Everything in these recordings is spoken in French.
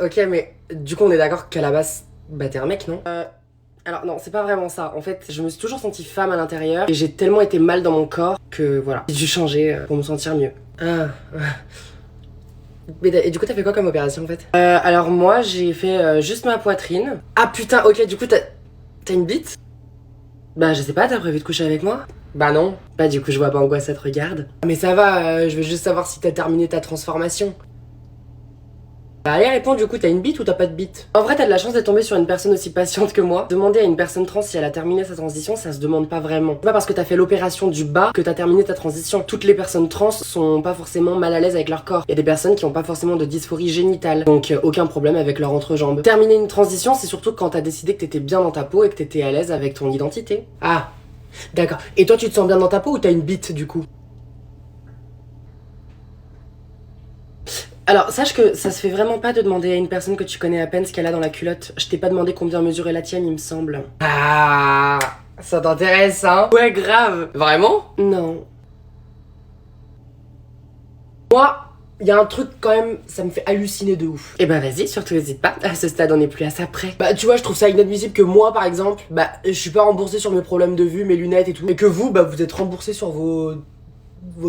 Ok, mais du coup, on est d'accord qu'à la base, bah t'es un mec, non? Alors non, c'est pas vraiment ça. En fait, je me suis toujours sentie femme à l'intérieur et j'ai tellement été mal dans mon corps que voilà, j'ai dû changer pour me sentir mieux. Et du coup, t'as fait quoi comme opération en fait? Alors moi, j'ai fait juste ma poitrine. Ah putain, ok, du coup, t'as une bite? Bah je sais pas, t'as prévu de coucher avec moi? Bah non. Bah du coup, je vois pas en quoi ça te regarde. Mais ça va, je veux juste savoir si t'as terminé ta transformation. Bah allez réponds, du coup t'as une bite ou t'as pas de bite? En vrai t'as de la chance d'être tombé sur une personne aussi patiente que moi. Demander à une personne trans si elle a terminé sa transition, ça se demande pas vraiment. C'est pas parce que t'as fait l'opération du bas que t'as terminé ta transition. Toutes les personnes trans sont pas forcément mal à l'aise avec leur corps. Il y a des personnes qui ont pas forcément de dysphorie génitale, donc aucun problème avec leur entrejambe. Terminer une transition, c'est surtout quand t'as décidé que t'étais bien dans ta peau et que t'étais à l'aise avec ton identité. Ah, d'accord. Et toi tu te sens bien dans ta peau ou t'as une bite du coup? Alors, sache que ça se fait vraiment pas de demander à une personne que tu connais à peine ce qu'elle a dans la culotte. Je t'ai pas demandé combien mesurait la tienne, il me semble. Ah, ça t'intéresse, hein? Ouais, grave. Vraiment? Non. Moi, y a un truc quand même, ça me fait halluciner de ouf. Eh ben vas-y, surtout hésite pas. À ce stade, on est plus à ça près. Bah tu vois, je trouve ça inadmissible que moi, par exemple, bah je suis pas remboursé sur mes problèmes de vue, mes lunettes et tout, et que vous, bah vous êtes remboursé sur vos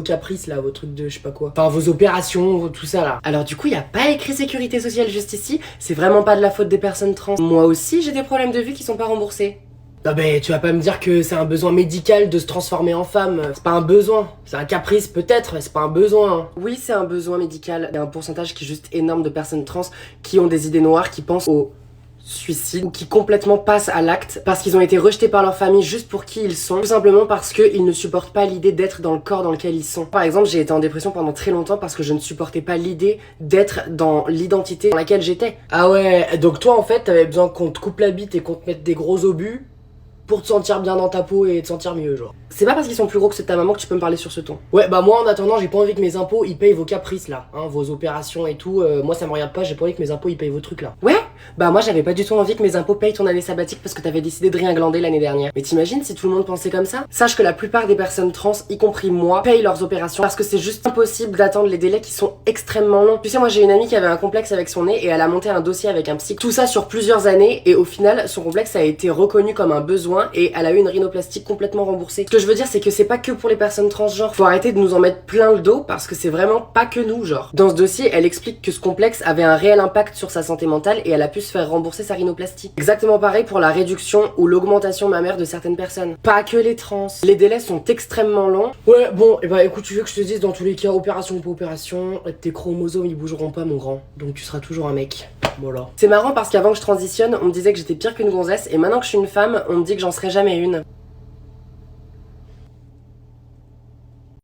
caprices là, vos trucs de je sais pas quoi. Enfin, vos opérations, tout ça là. Alors du coup, y a pas écrit sécurité sociale juste ici, c'est vraiment pas de la faute des personnes trans. Moi aussi, j'ai des problèmes de vue qui sont pas remboursés. Non mais tu vas pas me dire que c'est un besoin médical de se transformer en femme. C'est pas un besoin. C'est un caprice peut-être, mais c'est pas un besoin. Oui, c'est un besoin médical. Il y a un pourcentage qui est juste énorme de personnes trans qui ont des idées noires, qui pensent au suicide ou qui complètement passent à l'acte parce qu'ils ont été rejetés par leur famille juste pour qui ils sont, tout simplement parce qu'ils ne supportent pas l'idée d'être dans le corps dans lequel ils sont. Par exemple, j'ai été en dépression pendant très longtemps parce que je ne supportais pas l'idée d'être dans l'identité dans laquelle j'étais. Ah ouais, donc toi en fait t'avais besoin qu'on te coupe la bite et qu'on te mette des gros obus pour te sentir bien dans ta peau et te sentir mieux, genre. C'est pas parce qu'ils sont plus gros que c'est ta maman que tu peux me parler sur ce ton. Ouais, bah moi en attendant, j'ai pas envie que mes impôts ils payent vos caprices là, hein, vos opérations et tout. Moi ça me regarde pas, j'ai pas envie que mes impôts ils payent vos trucs là. Ouais. Bah moi j'avais pas du tout envie que mes impôts payent ton année sabbatique parce que t'avais décidé de rien glander l'année dernière. Mais t'imagines si tout le monde pensait comme ça? Sache que la plupart des personnes trans, y compris moi, payent leurs opérations parce que c'est juste impossible d'attendre les délais qui sont extrêmement longs. Tu sais, moi j'ai une amie qui avait un complexe avec son nez et elle a monté un dossier avec un psy. Tout ça sur plusieurs années et au final son complexe a été reconnu comme un besoin et elle a eu une rhinoplastie complètement remboursée. Ce que je veux dire c'est que c'est pas que pour les personnes transgenres. Faut arrêter de nous en mettre plein le dos parce que c'est vraiment pas que nous, genre. Dans ce dossier, elle explique que ce complexe avait un réel impact sur sa santé mentale et elle a pu se faire rembourser sa rhinoplastie. Exactement pareil pour la réduction ou l'augmentation mammaire de certaines personnes. Pas que les trans. Les délais sont extrêmement longs. Ouais, bon, et bah écoute, tu veux que je te dise dans tous les cas, opération ou pas opération, tes chromosomes ils bougeront pas, mon grand. Donc tu seras toujours un mec. Voilà. C'est marrant parce qu'avant que je transitionne, on me disait que j'étais pire qu'une gonzesse et maintenant que je suis une femme, on me dit que j'en serai jamais une.